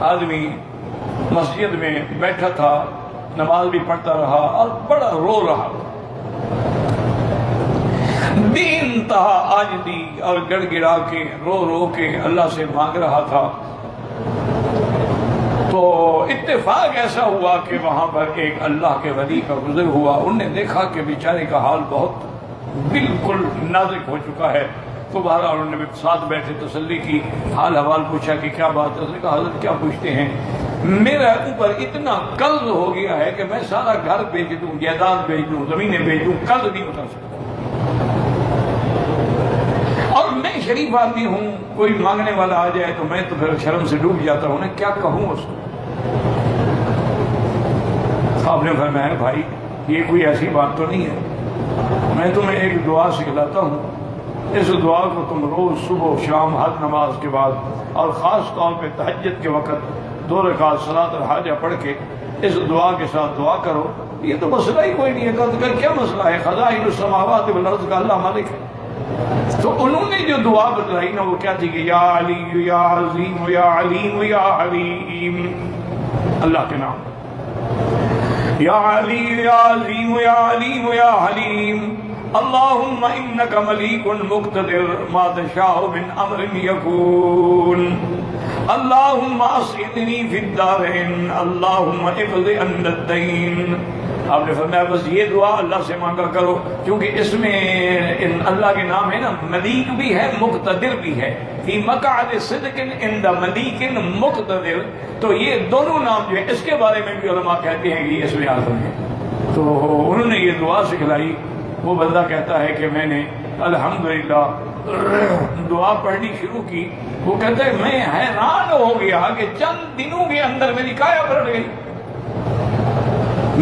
آدمی مسجد میں بیٹھا تھا، نماز بھی پڑھتا رہا اور بڑا رو رہا، بے انتہا عاجزی اور گڑ گڑا کے رو رو کے اللہ سے مانگ رہا تھا۔ تو اتفاق ایسا ہوا کہ وہاں پر ایک اللہ کے ولی کا گزر ہوا، انہوں نے دیکھا کہ بیچارے کا حال بہت بالکل نازک ہو چکا ہے، تو بہرحال انہوں نے ساتھ بیٹھے تسلی کی، حال حوال پوچھا کہ کیا بات ہے۔ اس نے کہا حضرت کیا پوچھتے ہیں، میرا اوپر اتنا قرض ہو گیا ہے کہ میں سارا گھر بیچ دوں، جائیداد بیچ دوں، زمینیں بیچ دوں، قرض نہیں اتر سکتا، اور میں شریف آدمی ہوں، کوئی مانگنے والا آ جائے تو میں تو پھر شرم سے ڈوب جاتا ہوں، کیا کہوں اس کو۔ آپ نے فرمایا بھائی یہ کوئی ایسی بات تو نہیں ہے، میں تمہیں ایک دعا سکھلاتا ہوں، اس دعا کو تم روز صبح و شام ہر نماز کے بعد اور خاص طور پہ تہجد کے وقت 2 رکعت صلاۃ الحاجہ پڑھ کے اس دعا کے ساتھ دعا کرو۔ یہ تو مسئلہ ہی کوئی نہیں ہے، کیا مسئلہ ہے، خزائن السماوات والارض کا اللہ مالک ہے۔ تو انہوں نے جو دعا بتلائی نا وہ کیا تھی کہ یا علی یا عظیم یا علیم یا علیم، اللہ کے نام، یا علی یا عظیم یا علیم یا حلیم، اللہم انک ملیک مقتدر ما تشاء من امر یکون، اللہم اسعدنی فی الدارین، اللہم اقض عن الدین۔ آپ نے فرمایا بس یہ دعا اللہ سے مانگا کرو، کیونکہ اس میں اللہ کے نام ہے نا، ملیک بھی ہے مقتدر بھی ہے، فی مقعد صدق عند ملیک مقتدر، تو یہ دونوں نام جو ہے اس کے بارے میں بھی علماء کہتے ہیں کہ اس میں اعظم ہے۔ تو انہوں نے یہ دعا سکھلائی، وہ بندہ کہتا ہے کہ میں نے الحمدللہ دعا پڑھنی شروع کی، وہ کہتا ہے میں حیران ہو گیا کہ چند دنوں کے اندر میری کایا پلٹ گئی،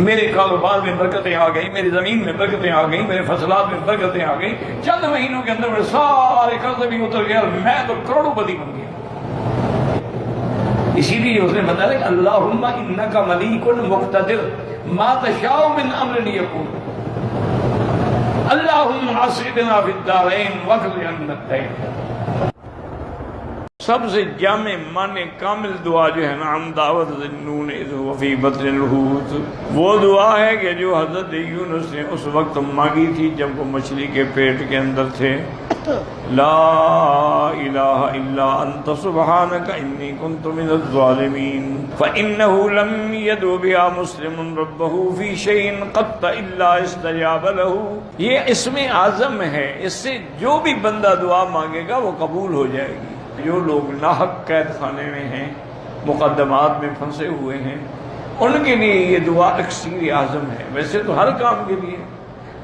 میرے کاروبار میں برکتیں آ گئی، میری زمین میں برکتیں آ گئی، میرے فصلات میں برکتیں آ گئی، چند مہینوں کے اندر میرے سارے قرض بھی اتر گیا اور میں تو کروڑوں پتی بن گیا۔ اسی لیے اس نے بتایا کہ اللہم انک ملیک مقتدر ما تشاء من امر یکون، اللہم اسعدنا فی الدارین واقض عنا الدین۔ سب سے جامع معنی کامل دعا جو ہے نا، ہم دعوت ذنون اذ هو فی بطن الحوت، وہ دعا ہے کہ جو حضرت یونس نے اس وقت مانگی تھی جب وہ مچھلی کے پیٹ کے اندر تھے، لا الہ الا انت سبحانک انی کنت من الظالمین، فانہ لم یدع بها مسلم ربہ فی شیء قط الا استجاب لہ۔ یہ اسم اعظم ہے، اس سے جو بھی بندہ دعا مانگے گا وہ قبول ہو جائے گی۔ جو لوگ ناحق قید خانے میں ہیں، مقدمات میں پھنسے ہوئے ہیں، ان کے لیے یہ دعا اکسیر اعظم ہے، ویسے تو ہر کام کے لیے،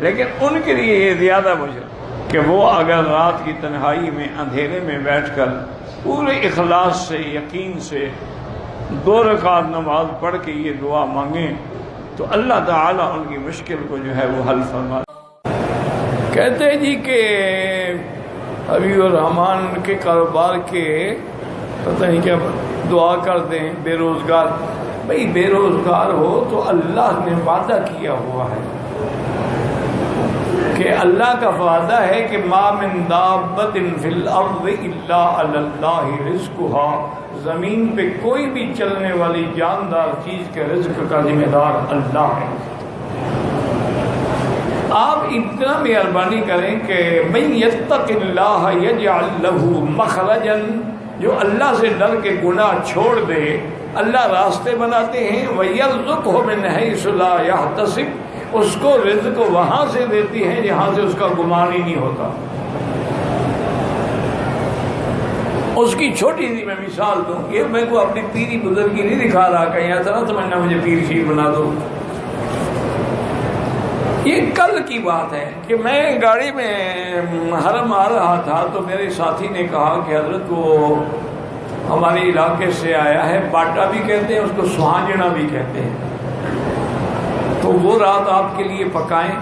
لیکن ان کے لیے یہ زیادہ مجھے کہ وہ اگر رات کی تنہائی میں اندھیرے میں بیٹھ کر پورے اخلاص سے یقین سے 2 رکعت نماز پڑھ کے یہ دعا مانگیں تو اللہ تعالیٰ ان کی مشکل کو جو ہے وہ حل فرما۔ کہتے ہیں جی کہ حبیب الرحمان کے کاروبار کے پتہ نہیں کیا دعا کر دیں، بے روزگار، بھئی بے روزگار ہو تو اللہ نے وعدہ کیا ہوا ہے کہ اللہ کا وعدہ ہے کہ ما من دابۃ فی الارض الا علی اللہ رزقها، زمین پہ کوئی بھی چلنے والی جاندار چیز کے رزق کا ذمہ دار اللہ ہے۔ آپ اتنا مہربانی کریں کہ من یتق اللہ یجعل لہ مخرجا، جو اللہ سے ڈر کے گناہ چھوڑ دے اللہ راستے بناتے ہیں، وَيَرْزُقْهُ مِنْ حَيْثُ لَا يَحْتَسِبُ، اس کو رزق وہاں سے دیتی ہیں جہاں سے اس کا گمان ہی نہیں ہوتا۔ اس کی چھوٹی سی میں مثال دوں، یہ میں کو اپنی پیری بزرگی نہیں دکھا رہا، کہیں ایسا نہ سمجھنا مجھے پیر شیر بنا دو۔ یہ کل کی بات ہے کہ میں گاڑی میں حرم آ رہا تھا تو میرے ساتھی نے کہا کہ حضرت وہ ہمارے علاقے سے آیا ہے، باٹا بھی کہتے ہیں اس کو، سہانجنا بھی کہتے ہیں، تو وہ رات آپ کے لیے پکائیں۔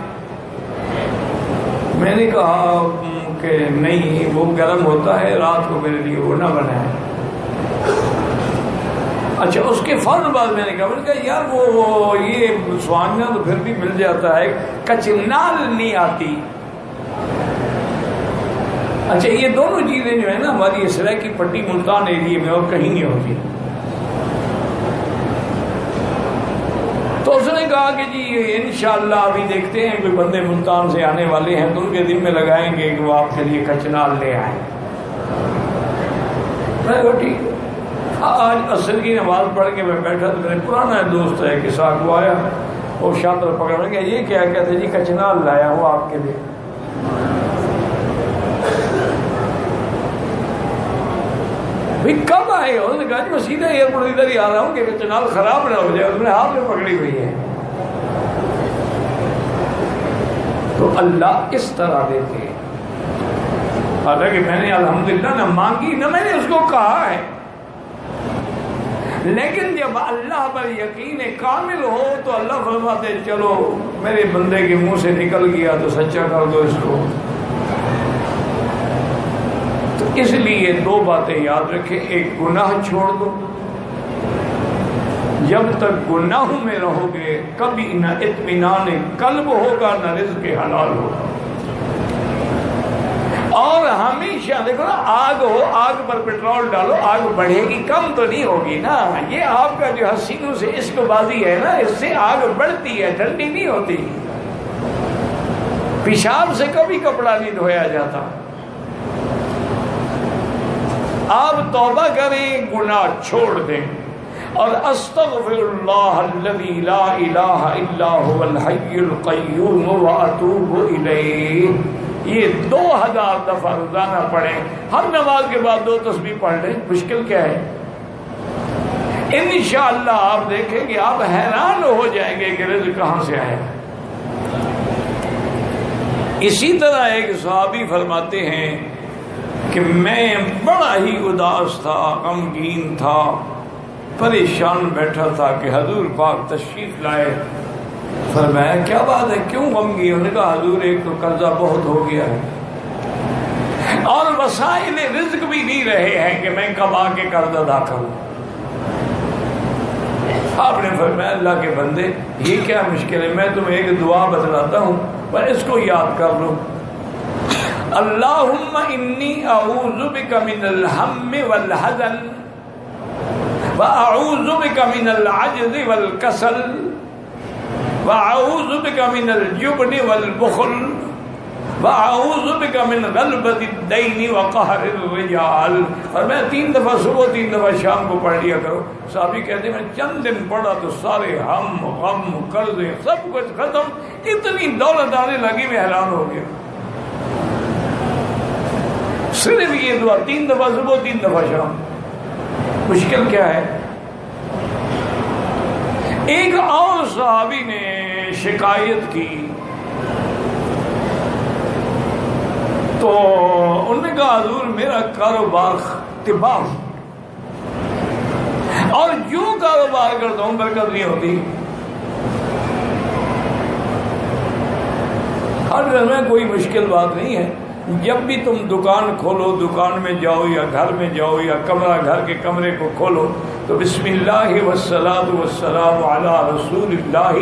میں نے کہا کہ نہیں، وہ گرم ہوتا ہے، رات کو میرے لیے وہ نہ بنائیں۔ اچھا، اس کے فوراً بعد میں نے کہا یار وہ یہ سوانجنا تو پھر بھی مل جاتا ہے، کچنال نہیں آتی۔ اچھا، یہ دونوں چیزیں جو ہے نا ہماری سرائے کی پٹی ملتان ایریے میں اور کہیں نہیں ہوتی۔ تو اس نے کہا کہ جی انشاءاللہ ابھی دیکھتے ہیں کوئی بندے ملتان سے آنے والے ہیں تو ان کے دن میں لگائیں گے کہ وہ آپ کے لیے کچنال لے آئیں. میں کہا ٹھیک. آج عصر کی نماز پڑھ کے میں بیٹھا تو میرے پرانا دوست ہے کہ ساتھ وہ آیا اور شاطر پکڑنے گیا. یہ کیا کہتے جی کچنال لایا ہوں آپ کے لیے. بھئی کب آئے ہو؟ نے کہا جی میں سیدھا ایئرپورٹ ادھر ہی آ رہا ہوں کہ کچنال خراب نہ ہو جائے. اس نے ہاتھ میں پکڑی ہوئی ہے. تو اللہ اس طرح دیتے ہیں. حالانکہ میں نے الحمدللہ نہ مانگی نہ میں نے اس کو کہا ہے، لیکن جب اللہ پر یقین کامل ہو تو اللہ فرماتے چلو میرے بندے کے منہ سے نکل گیا تو سچا کر دو اس کو. تو اس لیے دو باتیں یاد رکھیں. ایک گناہ چھوڑ دو. جب تک گناہوں میں رہو گے کبھی نہ اطمینان قلب ہوگا نہ رزق حلال ہوگا. اور ہمیشہ دیکھو نا آگ ہو، آگ پر پیٹرول ڈالو آگ بڑھے گی، کم تو نہیں ہوگی نا. یہ آپ کا جو حسینوں سے عشق بازی ہے نا اس سے آگ بڑھتی ہے، ٹھنڈی نہیں ہوتی. پیشاب سے کبھی کپڑا نہیں دھویا جاتا. آپ توبہ کریں، گناہ چھوڑ دیں اور استغفر اللہ الذی لا الہ الا هو الحی القیوم واتوب الیہ. یہ 2000 دفعہ روزانہ پڑھیں. ہر نماز کے بعد 2 تسبیح پڑھ لیں. مشکل کیا ہے؟ انشاءاللہ آپ دیکھیں گے آپ حیران ہو جائیں گے کہ رزق کہاں سے آئے. اسی طرح ایک صحابی فرماتے ہیں کہ میں بڑا ہی اداس تھا، غمگین تھا، پریشان بیٹھا تھا کہ حضور پاک تشریف لائے. فرمایا کیا بات ہے، کیوں غمگین؟ انہوں نے کہا حضور ایک تو قرضہ بہت ہو گیا ہے اور وسائل رزق بھی نہیں رہے ہیں کہ میں کب آ کے قرض ادا کروں. آپ نے فرمایا اللہ کے بندے یہ کیا مشکل ہے، میں تمہیں ایک دعا بتلاتا ہوں پر اس کو یاد کر لو. اللہم انی اعوذ بک من الہم والحزن واعوذ بک من العجز والکسل واعوذ بک من الجبن والبخل واعوذ بک من غلبۃ الدین وقہر الرجال. اور میں 3 دفعہ صبح 3 دفعہ شام کو پڑھ لیا کرو. صحابی کہتے ہیں میں چند دن پڑھا تو سارے ہم غم قرضے سب کچھ ختم، اتنی دولت آنے لگی میں حیران ہو گیا. صرف یہ دعا 3 دفعہ صبح 3 دفعہ شام. مشکل کیا ہے؟ ایک اور صحابی نے شکایت کی تو انہوں نے کہا حضور میرا کاروبار تباہ اور جو کاروبار کرتا ہوں برکت نہیں ہوتی. ہر گھر میں کوئی مشکل بات نہیں ہے. جب بھی تم دکان کھولو، دکان میں جاؤ یا گھر میں جاؤ یا کمرہ گھر کے کمرے کو کھولو تو بسم اللہ والصلاۃ والسلام علی رسول اللہ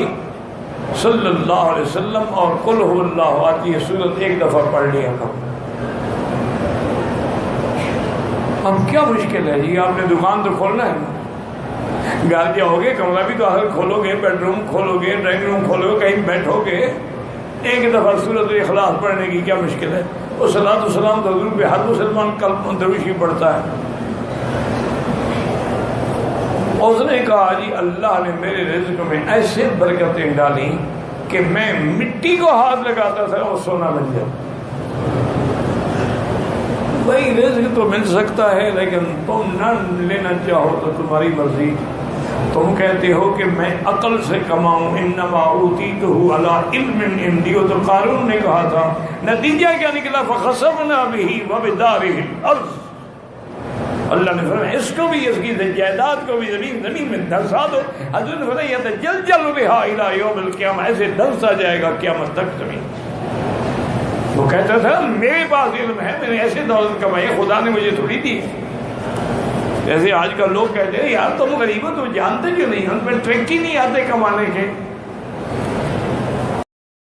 صلی اللہ علیہ وسلم اور قل هو اللہ احد یہ سورت ایک دفعہ پڑھ لیا کرو. اب کیا مشکل ہے جی؟ آپ نے دکان تو کھولنا ہے نا. گھر جاؤ گے کمرہ بھی تو آخر کھولو گے، بیڈ روم کھولو گے، ڈرائنگ روم کھولو گے، کہیں بیٹھو گے، ایک دفعہ سورت اخلاص پڑھنے کی کیا مشکل ہے؟ اور صلاۃ والسلام تو حضور پہ ہر مسلمان کلمہ درویشی پڑھتا ہے. اور اس نے کہا جی اللہ نے میرے رزق میں ایسے برکتیں ڈالی کہ میں مٹی کو ہاتھ لگاتا تھا اور سونا بن جاتا. بھائی رزق تو مل سکتا ہے لیکن تم نہ لینا چاہو تو تمہاری مرضی. تم کہتے ہو کہ میں عقل سے کماؤں، انما اوتیتہ علی علم عندی. تو قارون نے کہا تھا نتیجہ کیا نکلا؟ فخسفنا بہ وبدارہ الارض. اللہ نے فرمایا اس کو بھی، اس کی جائیداد کو بھی زمین میں دھنسا دو. حضور نے فرمایا یتجلجل بہا الی یوم القیامہ، ایسے دھنسا جائے گا قیامت تک زمین. وہ کہتا تھا میرے پاس علم ہے، میں نے ایسے دولت کمائی خدا نے مجھے تھوڑی دی. جیسے آج کل لوگ کہتے ہیں یار تم غریب ہو، تم جانتے کیوں نہیں؟ ان پہ ٹرک ہی نہیں آتے کمانے کے.